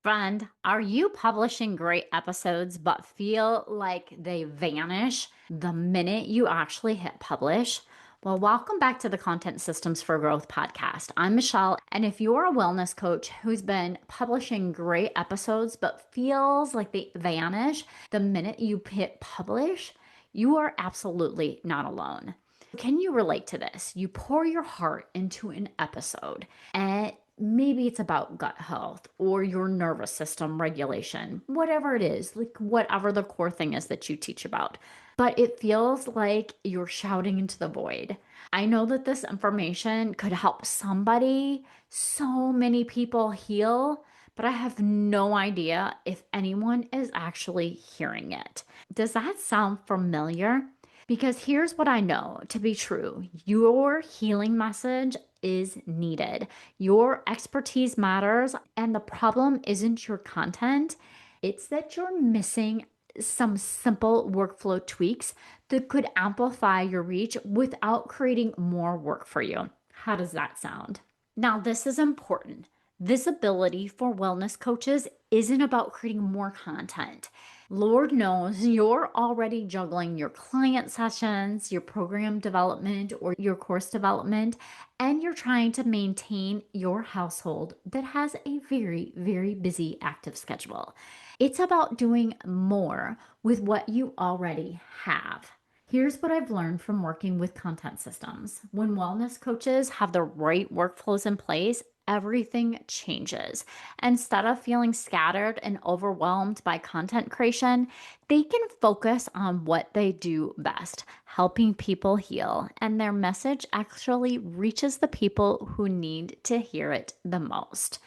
Friend, are you publishing great episodes but feel like they vanish the minute you actually hit publish? Well, welcome back to the Content Systems for Growth podcast. I'm Michelle, and if you're a wellness coach who's been publishing great episodes but feels like they vanish the minute you hit publish, you are absolutely not alone. Can you relate to this? You pour your heart into an episode and maybe it's about gut health or your nervous system regulation, whatever it is, like whatever the core thing is that you teach about. But it feels like you're shouting into the void. I know that this information could help somebody, so many people heal, but I have no idea if anyone is actually hearing it. Does that sound familiar? Because here's what I know to be true: your healing message is needed. Your expertise matters, and the problem isn't your content, it's that you're missing some simple workflow tweaks that could amplify your reach without creating more work for you. How does that sound? Now, this is important. Visibility for wellness coaches isn't about creating more content. Lord knows you're already juggling your client sessions, your program development, or your course development, and you're trying to maintain your household that has a very, very busy active schedule. It's about doing more with what you already have. Here's what I've learned from working with content systems. When wellness coaches have the right workflows in place, everything changes. Instead of feeling scattered and overwhelmed by content creation, they can focus on what they do best, helping people heal, and their message actually reaches the people who need to hear it the most.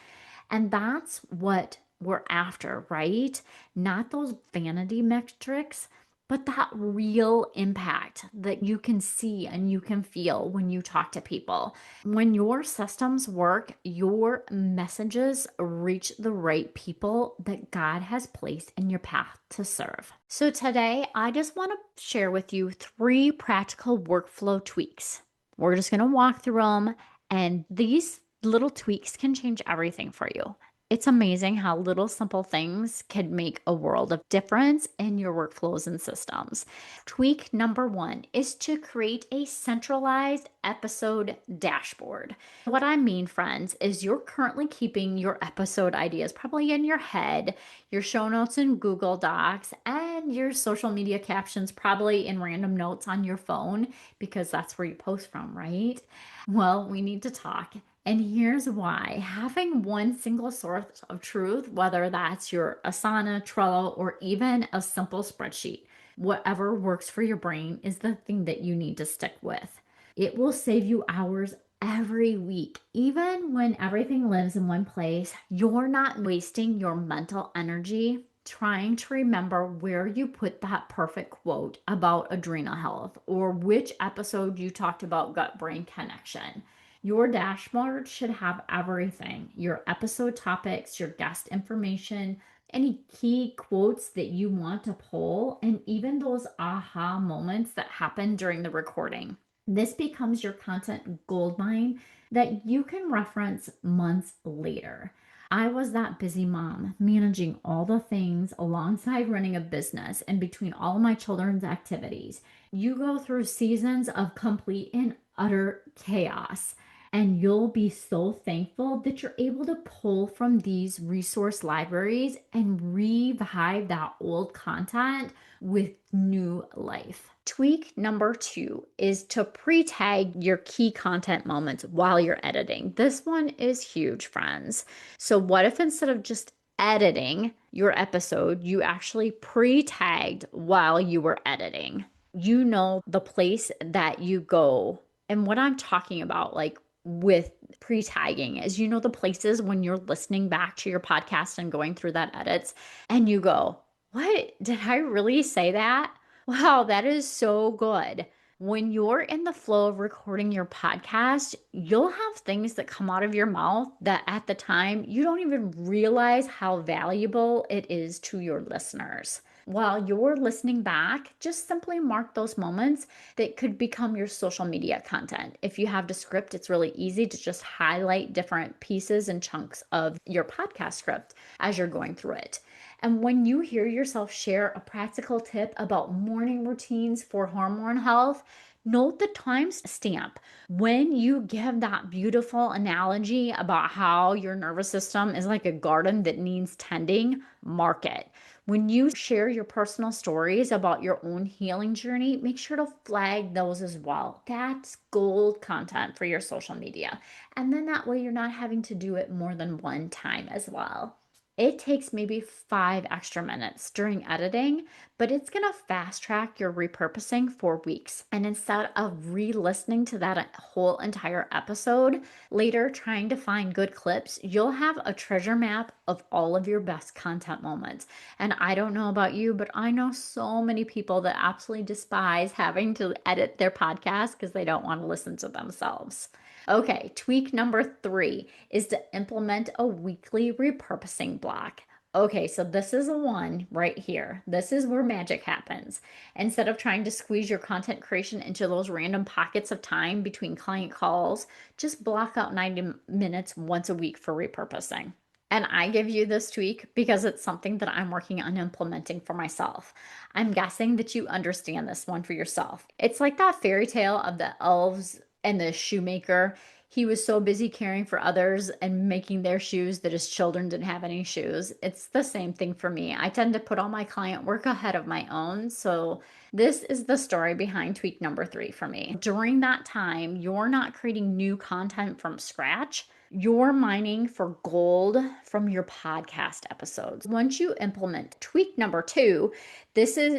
And that's what we're after, right? Not those vanity metrics, but that real impact that you can see and you can feel when you talk to people. When your systems work, your messages reach the right people that God has placed in your path to serve. So today, I just want to share with you 3 practical workflow tweaks. We're just going to walk through them, and these little tweaks can change everything for you. It's amazing how little simple things can make a world of difference in your workflows and systems. Tweak number 1 is to create a centralized episode dashboard. What I mean, friends, is you're currently keeping your episode ideas probably in your head, your show notes in Google Docs, and your social media captions probably in random notes on your phone because that's where you post from, right? Well, we need to talk. And here's why. Having one single source of truth, whether that's your Asana, Trello, or even a simple spreadsheet, whatever works for your brain is the thing that you need to stick with. It will save you hours every week. Even when everything lives in one place, you're not wasting your mental energy trying to remember where you put that perfect quote about adrenal health or which episode you talked about gut-brain connection. Your dashboard should have everything: your episode topics, your guest information, any key quotes that you want to pull, and even those aha moments that happen during the recording. This becomes your content goldmine that you can reference months later. I was that busy mom managing all the things alongside running a business and between all of my children's activities. You go through seasons of complete and utter chaos. And you'll be so thankful that you're able to pull from these resource libraries and revive that old content with new life. Tweak number 2 is to pre-tag your key content moments while you're editing. This one is huge, friends. So what if instead of just editing your episode, you actually pre-tagged while you were editing? You know the place that you go. And what I'm talking about, like with pre-tagging, is the places when you're listening back to your podcast and going through that edits and you go, what? Did I really say that? Wow, that is so good. When you're in the flow of recording your podcast, you'll have things that come out of your mouth that at the time you don't even realize how valuable it is to your listeners. While you're listening back, just simply mark those moments that could become your social media content. If you have the script, it's really easy to just highlight different pieces and chunks of your podcast script as you're going through it. And when you hear yourself share a practical tip about morning routines for hormone health, note the time stamp. When you give that beautiful analogy about how your nervous system is like a garden that needs tending, mark it. When you share your personal stories about your own healing journey, make sure to flag those as well. That's gold content for your social media. And then that way you're not having to do it more than one time as well. It takes maybe 5 extra minutes during editing, but it's going to fast track your repurposing for weeks. And instead of re listening to that whole entire episode later, trying to find good clips, you'll have a treasure map of all of your best content moments. And I don't know about you, but I know so many people that absolutely despise having to edit their podcast because they don't want to listen to themselves. Okay, tweak number 3 is to implement a weekly repurposing block. Okay, so this is the one right here. This is where magic happens. Instead of trying to squeeze your content creation into those random pockets of time between client calls, just block out 90 minutes once a week for repurposing. And I give you this tweak because it's something that I'm working on implementing for myself. I'm guessing that you understand this one for yourself. It's like that fairy tale of the elves and the shoemaker. He was so busy caring for others and making their shoes that his children didn't have any shoes. It's the same thing for me. I tend to put all my client work ahead of my own. So this is the story behind tweak number 3 for me. During that time, you're not creating new content from scratch. You're mining for gold from your podcast episodes. Once you implement tweak number 2,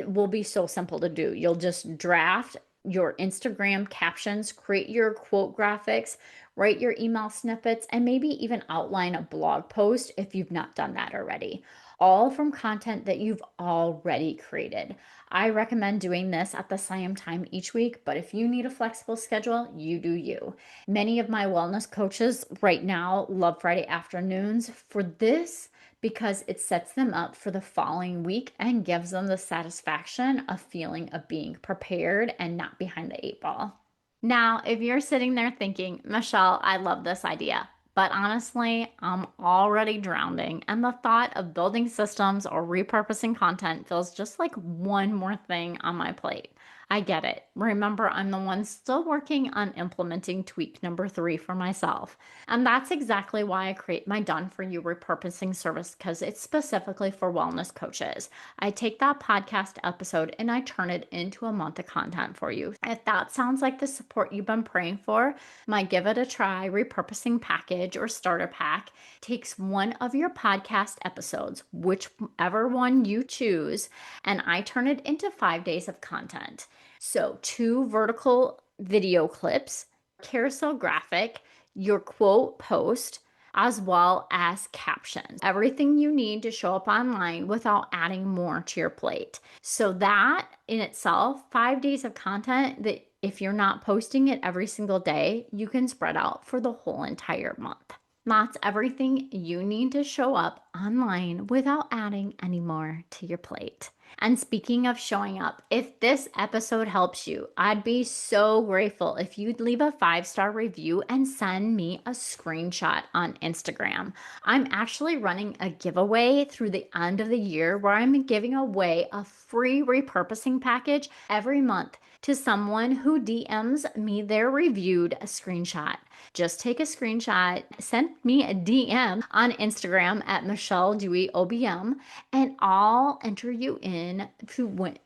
will be so simple to do. You'll just draft your Instagram captions, create your quote graphics, write your email snippets, and maybe even outline a blog post if you've not done that already. All from content that you've already created. I recommend doing this at the same time each week, but if you need a flexible schedule, you do you. Many of my wellness coaches right now love Friday afternoons for this because it sets them up for the following week and gives them the satisfaction of feeling of being prepared and not behind the 8 ball. Now, if you're sitting there thinking, Michelle, I love this idea, but honestly, I'm already drowning, and the thought of building systems or repurposing content feels just like one more thing on my plate. I get it. Remember, I'm the one still working on implementing tweak number 3 for myself. And that's exactly why I create my Done For You repurposing service, because it's specifically for wellness coaches. I take that podcast episode and I turn it into a month of content for you. If that sounds like the support you've been praying for, my Give It a Try repurposing package or starter pack takes one of your podcast episodes, whichever one you choose, and I turn it into 5 days of content. So 2 vertical video clips, carousel graphic, your quote post, as well as captions. Everything you need to show up online without adding more to your plate. So that in itself, 5 days of content that if you're not posting it every single day, you can spread out for the whole entire month. That's everything you need to show up online without adding any more to your plate. And speaking of showing up, if this episode helps you, I'd be so grateful if you'd leave a 5-star review and send me a screenshot on Instagram. I'm actually running a giveaway through the end of the year where I'm giving away a free repurposing package every month to someone who DMs me their reviewed screenshot. Just take a screenshot, send me a DM on Instagram at Michelle Dewey OBM, and I'll enter you in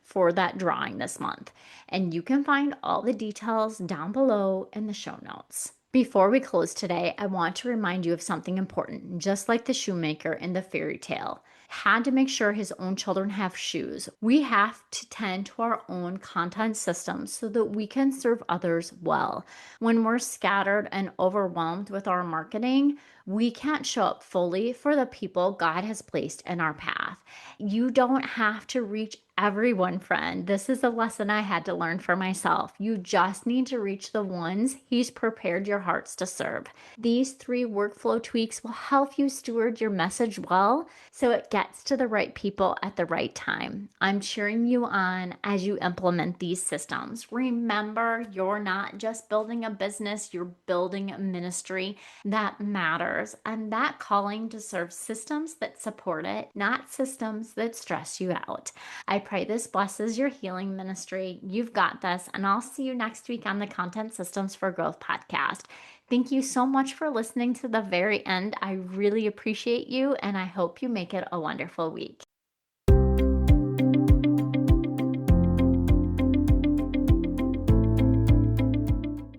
for that drawing this month. And you can find all the details down below in the show notes. Before we close today, I want to remind you of something important. Just like the shoemaker in the fairy tale had to make sure his own children have shoes, we have to tend to our own content systems so that we can serve others well. When we're scattered and overwhelmed with our marketing, we can't show up fully for the people God has placed in our path. You don't have to reach everyone, friend. This is a lesson I had to learn for myself. You just need to reach the ones He's prepared your hearts to serve. These 3 workflow tweaks will help you steward your message well so it gets to the right people at the right time. I'm cheering you on as you implement these systems. Remember, you're not just building a business, you're building a ministry that matters, and that calling deserves systems that support it, not systems that stress you out. I pray this blesses your healing ministry. You've got this, and I'll see you next week on the Content Systems for Growth podcast. Thank you so much for listening to the very end. I really appreciate you, and I hope you make it a wonderful week.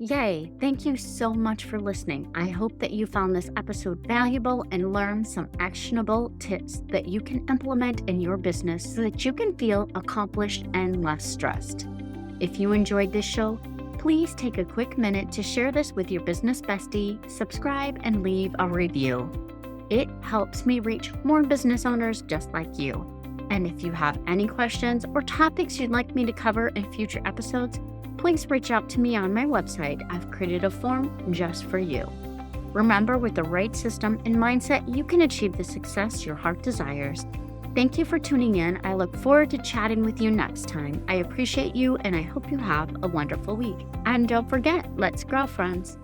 Yay! Thank you so much for listening. I hope that you found this episode valuable and learned some actionable tips that you can implement in your business so that you can feel accomplished and less stressed. If you enjoyed this show, please take a quick minute to share this with your business bestie, subscribe, and leave a review. It helps me reach more business owners just like you. And if you have any questions or topics you'd like me to cover in future episodes, please reach out to me on my website. I've created a form just for you. Remember, with the right system and mindset, you can achieve the success your heart desires. Thank you for tuning in. I look forward to chatting with you next time. I appreciate you, and I hope you have a wonderful week. And don't forget, let's grow, friends.